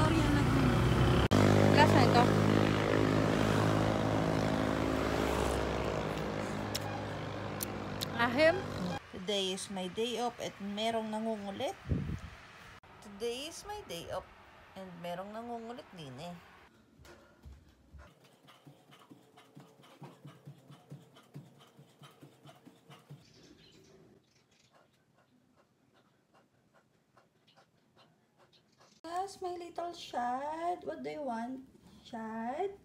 Victoria Laguna. Lasa ito. Ahim. Today is my day off at merong nangungulit. Today is my day off and merong nangungulit din eh. Yes, my little Shad. What do you want? Shad?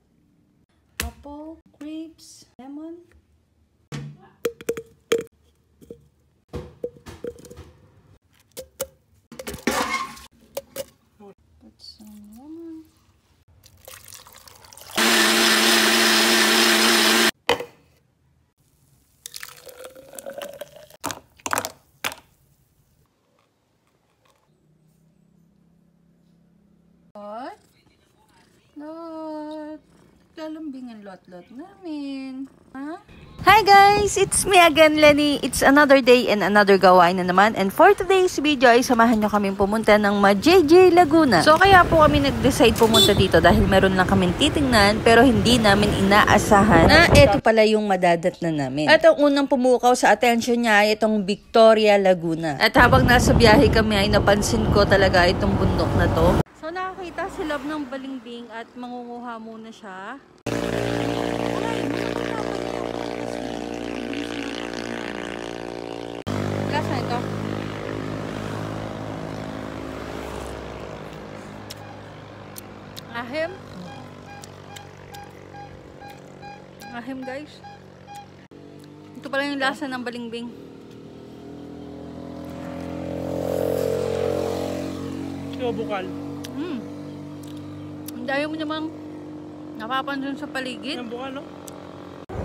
Apple, grapes, lemon. Put some lemon. Lot. Lalambing ang lot-lot namin. Ha? Hi guys! It's me again, Lenny. It's another day and another gawain na naman. And for today's video ay samahan nyo kaming pumunta ng JJ Laguna. So kaya po kami nag-decide pumunta dito dahil meron lang kaming titingnan pero hindi namin inaasahan na eto pala yung madadat na namin. At ang unang pumukaw sa attention niya ay itong Victoria Laguna. At habang nasa biyahe kami ay napansin ko talaga itong bundok na to. So nakakita si Love ng balimbing at mangunguha muna siya. Lasa ito. Ahim. Ahim guys. Ito pala yung lasa ng balimbing. Ito bukal. Ang dami mo namang napapansin sa paligid. Yung bukal, no?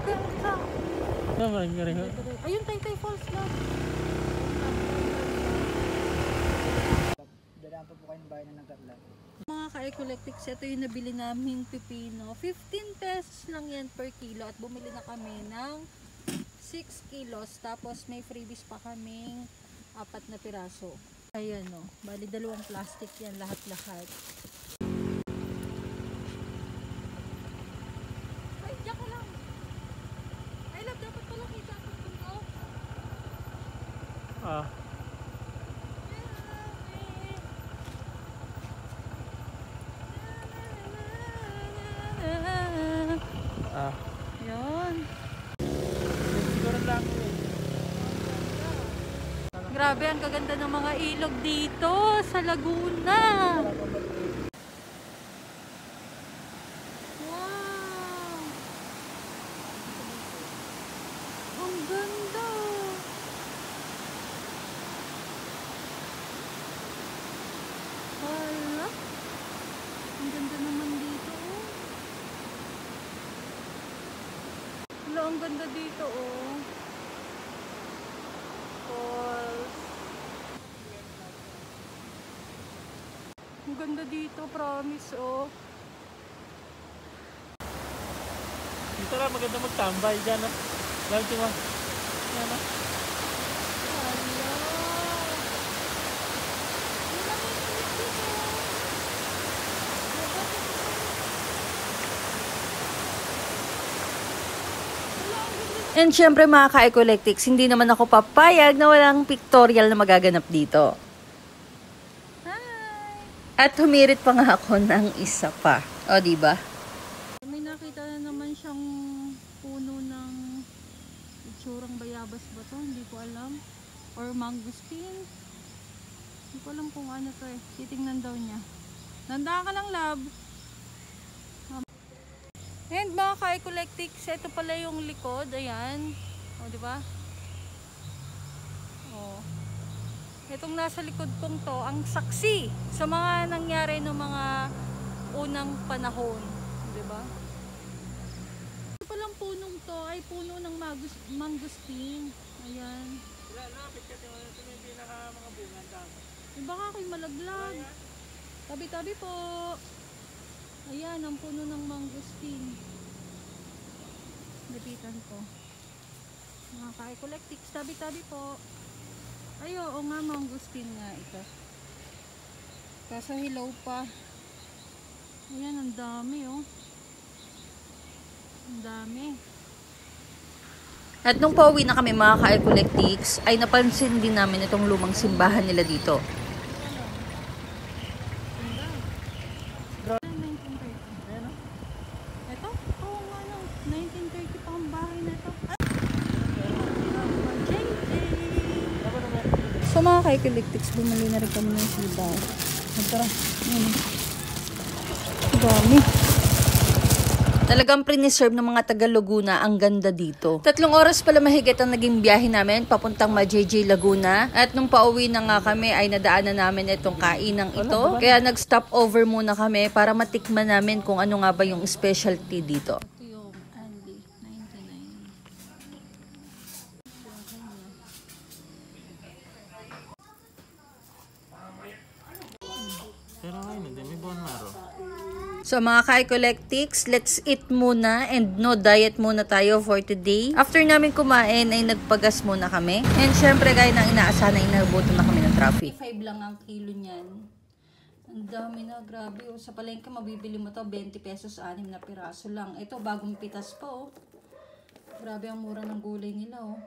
Ganda. Ayun, Taytay Falls na. Dadaan pa po kayo ng bayan ng Nagkatlan. Mga ka-Ecolectics, ito yung nabili naming pipino. 15 pesos lang yan per kilo at bumili na kami ng 6 kilos. Tapos may freebies pa kaming 4 na piraso. Ayan o, bali 2 plastic yan lahat-lahat. Ay, diyan ka lang. Ay, Love, dapat pala kita ang punto. Ah. Ah. Yan. Siguro lang yun. Grabe, ang kaganda ng mga ilog dito sa Laguna. Wow! Ang ganda! Hala! Ang ganda naman dito, oh. Hala, ang ganda dito, oh. Falls. Ang ganda dito, promise, oh. Dito lang maganda magtambay dyan, no? Lalo diba? Yan, no? Hala. And syempre mga ka-Ecolectics, hindi naman ako papayag na walang pictorial na magaganap dito. Hi! At humirit pa nga ako ng isa pa. O, diba? May nakita na naman siyang puno ng itsurang bayabas ba to? Hindi ko alam. Or mangosteen. Hindi ko alam kung ano to eh. Titingnan daw niya. Nandaan ka lang, Love. And mga ka-Ecolectics, ito pala yung likod. Ayan. O, diba? O. Itong nasa likod kong to, ang saksi sa mga nangyari ng mga unang panahon. Diba? Ito palang punong to ay puno ng mangosteen. Ayan. Lapit ka, ito yung pinaka mga bunga dami. Baka ako'y malaglag. Tabi-tabi po. Ayan, ang puno ng mangosteen. Lapitan ko. Mga ka-Ecolectics, tabi-tabi po. Ay, oo nga, mangosteen nga ito. Kaso hilaw pa. Ayan, ang dami oh. Ang dami. At nung pauwi na kami mga ka-Ecoletics, ay napansin din namin itong lumang simbahan nila dito. Ito? Oo nga no. 1930 pa ang bahay na ito. So mga ka-Ecoletics, bumili na rin kami ng sibaw. Tara. Dami. Talagang preserve ng mga taga Laguna ang ganda dito. 3 oras pala mahigit ang naging biyahe namin papuntang JJ Laguna. At nung pauwi na nga kami ay nadaanan namin itong kainang ito. Kaya nag-stop over muna kami para matikman namin kung ano nga ba yung specialty dito. Ito yung Andy, 99. Pero ngayon, hindi. May buwan maro. So mga ka-Ecoletics, let's eat muna and no diet muna tayo for today. After namin kumain ay nagpagas muna kami. And syempre gaya ng inaasahan ay nabuto na kami ng traffic. 5 lang ang kilo niyan. Ang dami na, grabe. Oh. Sa palengke, mabibili mo to 20 pesos, 6 na piraso lang. Ito, bagong pitas pa oh. Grabe ang mura ng gulay nila oh.